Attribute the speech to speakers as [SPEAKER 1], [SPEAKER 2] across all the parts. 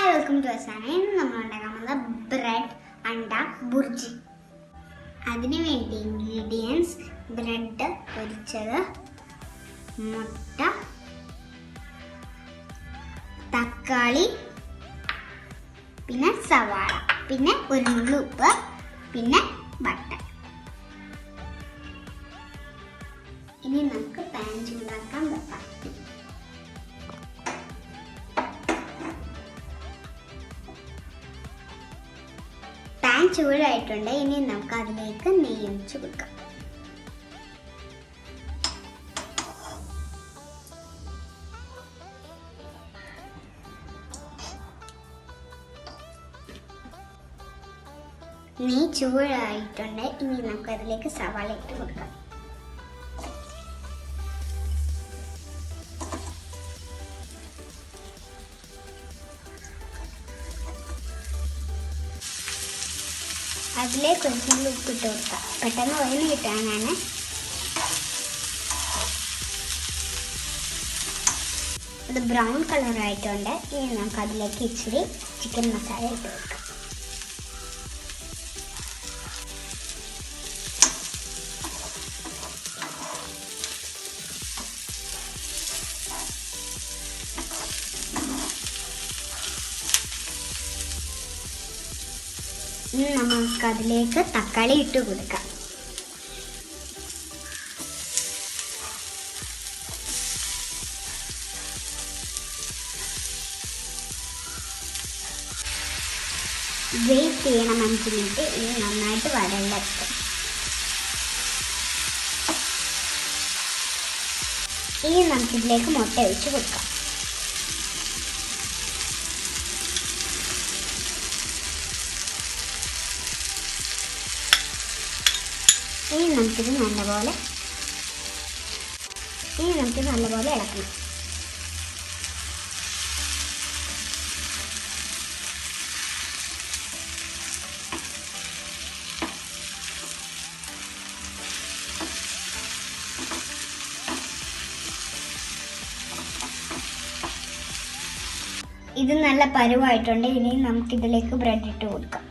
[SPEAKER 1] Hi, welcome to our channel. നമ്മൾ ഉണ്ടാക്കാൻ bread അണ്ട ബുർജി. അതിനു വേണ്ടി ഇൻഗ്രീഡിയൻസ് ബ്രെഡ് പൊരിച്ചത്, മുട്ട, തക്കാളി, പിന്നെ സവാള, പിന്നെ ഒരു നുള്ളു ഉപ്പ്, പിന്നെ ബട്ടർ. ഇനി നമുക്ക് പാൻ ചൂടാക്കാൻ വെക്കാം. പാൻ ചൂടായിട്ടുണ്ട്. ഇനി നമുക്ക് അതിലേക്ക് നെയ്യ് ഒഴിച്ച് കൊടുക്കാം. നെയ്യ് ചൂടായിട്ടുണ്ട്. ഇനി നമുക്ക് അതിലേക്ക് സവാള ഇട്ട് കൊടുക്കാം. അതിലേക്ക് ഒരു നുള്ളു ഉപ്പിട്ട് കൊടുക്കാം. പെട്ടെന്ന് വഴന്ന് കിട്ടാനാണ്. ഇത് ബ്രൗൺ കളർ ആയിട്ടുണ്ട്. ഇനി നമുക്ക് അതിലേക്ക് ഇച്ചിരി ചിക്കൻ മസാല ഇട്ട് കൊടുക്കാം. ഇനി നമുക്ക് അതിലേക്ക് തക്കാളി ഇട്ട് കൊടുക്കാം. വെയിറ്റ് ചെയ്യണം 5 മിനിറ്റ്. ഇനി നന്നായിട്ട് വരണ്ടെത്തും. ഇനി നമുക്കിതിലേക്ക് മുട്ട ഒഴിച്ച് കൊടുക്കാം. ഇനി നമുക്കിത് നല്ലപോലെ ഇളക്കണം. ഇത് നല്ല പരുവായിട്ടുണ്ട്. ഇനി നമുക്കിതിലേക്ക് ബ്രെഡ് ഇട്ട് കൊടുക്കാം.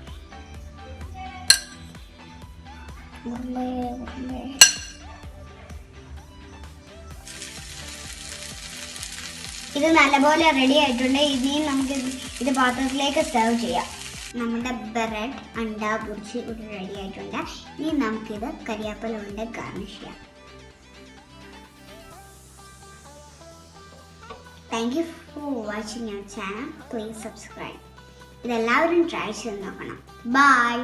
[SPEAKER 1] ഇത് നല്ലപോലെ റെഡി ആയിട്ടുണ്ട്. ഇനിയും നമുക്ക് ഇത് പാത്രത്തിലേക്ക് സെർവ് ചെയ്യാം. നമ്മുടെ ബ്രെഡ് അണ്ട ബുർജി ഇവിടെ റെഡി ആയിട്ടുണ്ട്. ഇനി നമുക്കിത് കരിയാപ്പല കൊണ്ട് ഗാർണിഷ് ചെയ്യാം. Thank you for watching our channel. Please subscribe. ഇതെല്ലാവരും ട്രൈ ചെയ്ത് നോക്കണം. ബൈ.